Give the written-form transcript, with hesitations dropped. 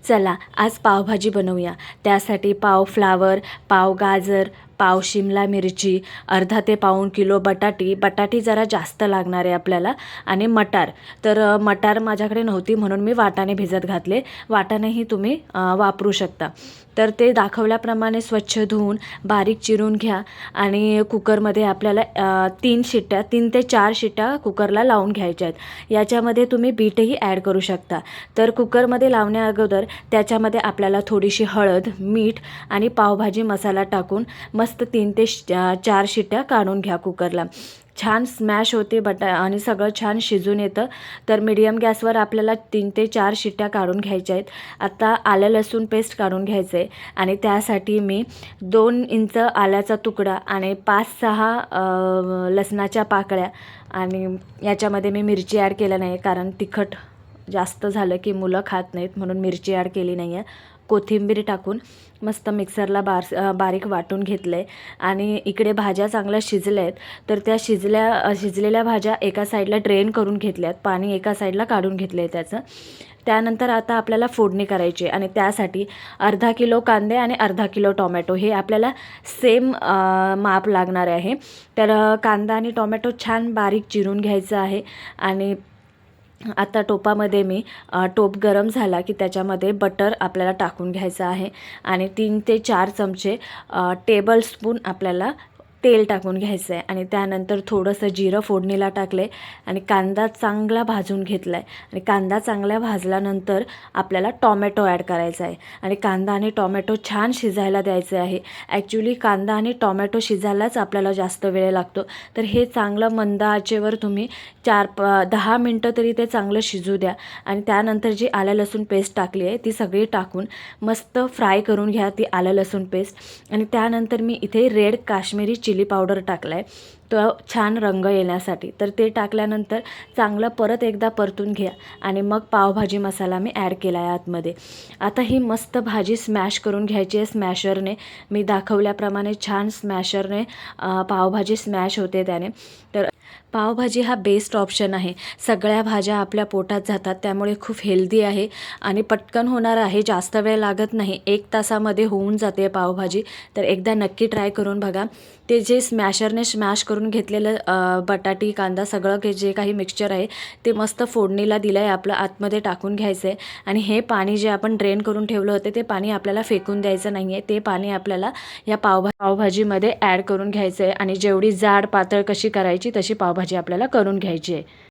चला आज पावभाजी बनवूया। त्यासाठी पाव फ्लावर, पाव गाजर, पाव शिमला मिरची, अर्धा ते पाऊण किलो बटाटी जरा जास्त लागणार आहे आपल्याला, आणि मटार. तर मटार माझ्याकडे नव्हती म्हणून मी वाटाणे भिजत घातले. वाटाणेही तुम्ही वापरू शकता. तर ते दाखवल्याप्रमाणे स्वच्छ धुवून बारीक चिरून घ्या आणि कुकरमध्ये आपल्याला 3 ते 4 शिट्ट्या कुकरला लावून घ्यायच्या आहेत. याच्यामध्ये तुम्ही बीटही ॲड करू शकता. तर कुकरमध्ये लावण्या अगोदर त्याच्यामध्ये आपल्याला थोडीशी हळद, मीठ आणि पावभाजी मसाला टाकून मस्त 3 ते 4 शिट्ट्या काढून घ्या कुकरला. छान स्मॅश होते आणि सगळं छान शिजून येतं. तर मीडियम गॅसवर आपल्याला 3 ते 4 शिट्ट्या काढून घ्यायच्या आहेत. आता आलं लसूण पेस्ट काढून घ्यायचं आहे आणि त्यासाठी मी 2 इंच आल्याचा तुकडा आणि 5-6 लसणाच्या पाकळ्या, आणि याच्यामध्ये मी मिरची ॲड केलं नाही कारण तिखट जास्त झालं की मुलं खात नाहीत म्हणून मिरची ॲड केली नाही आहे. कोथिंबीर टाकून मस्त मिक्सरला बारीक वाटून घेतलं आहे. आणि इकडे भाज्या चांगल्या शिजल्या आहेत. तर त्या शिजलेल्या भाज्या एका साईडला ड्रेन करून घेतल्यात, पाणी एका साईडला काढून घेतलं आहे त्याचं. त्यानंतर आता आपल्याला फोडणी करायची आणि त्यासाठी अर्धा किलो कांदे आणि अर्धा किलो टोमॅटो हे आपल्याला सेम माप लागणार आहे. तर कांदा आणि टोमॅटो छान बारीक चिरून घ्यायचं आहे. आणि आता टोपामध्ये मी टोप गरम झाला की त्याच्यामध्ये बटर आपल्याला टाकून घ्यायचं आहे आणि 3 ते 4 चमचे टेबलस्पून आपल्याला तेल टाकून घ्यायचं आहे. आणि त्यानंतर थोडंसं जिरं फोडणीला टाकले आणि कांदा चांगला भाजून घेतला आहे. आणि कांदा चांगला भाजल्यानंतर आपल्याला टॉमॅटो ॲड करायचा आहे आणि कांदा आणि टॉमॅटो छान शिजायला द्यायचं आहे. ॲक्च्युली कांदा आणि टॉमॅटो शिजायलाच आपल्याला जास्त वेळ लागतो. तर हे चांगलं मंद आचेवर तुम्ही 10 मिनटं तरी ते चांगलं शिजू द्या. आणि त्यानंतर जी आलं लसूण पेस्ट टाकली आहे ती सगळी टाकून मस्त फ्राय करून घ्या ती आलं लसूण पेस्ट. आणि त्यानंतर मी इथे रेड काश्मीरी चिली पावडर टाकला आहे, तो छान रंग येण्यासाठी. तर ते टाकल्यानंतर चांगलं परत एकदा परतून घ्या आणि मग पावभाजी मसाला मी ॲड केला आहे आतमध्ये. आता ही मस्त भाजी स्मॅश करून घ्यायची आहे स्मॅशरने. मी दाखवल्याप्रमाणे छान स्मॅशरने पावभाजी स्मॅश होते त्याने. तर पावभाजी हा बेस्ट ऑप्शन आहे. सगळ्या भाज्या आपल्या पोटात जातात, त्यामुळे खूप हेल्दी आहे आणि पटकन होणार आहे. जास्त वेळ लागत नाही, 1 तासामध्ये होऊन जाते पावभाजी. तर एकदा नक्की ट्राय करून बघा. ते जे स्मॅशरने स्मॅश करून घेतलेलं बटाटी कांदा सगळं जे काही मिक्सचर आहे ते मस्त फोडणीला दिलं आहे आपलं आतमध्ये टाकून घ्यायचं आहे. आणि हे पाणी जे आपण ड्रेन करून ठेवलं होतं ते पाणी आपल्याला फेकून द्यायचं नाही आहे. ते पाणी आपल्याला या पावभाजीमध्ये ॲड करून घ्यायचं आहे. आणि जेवढी जाड पातळ कशी करायची तशी पावभाजी आपल्याला करून घ्यायची आहे.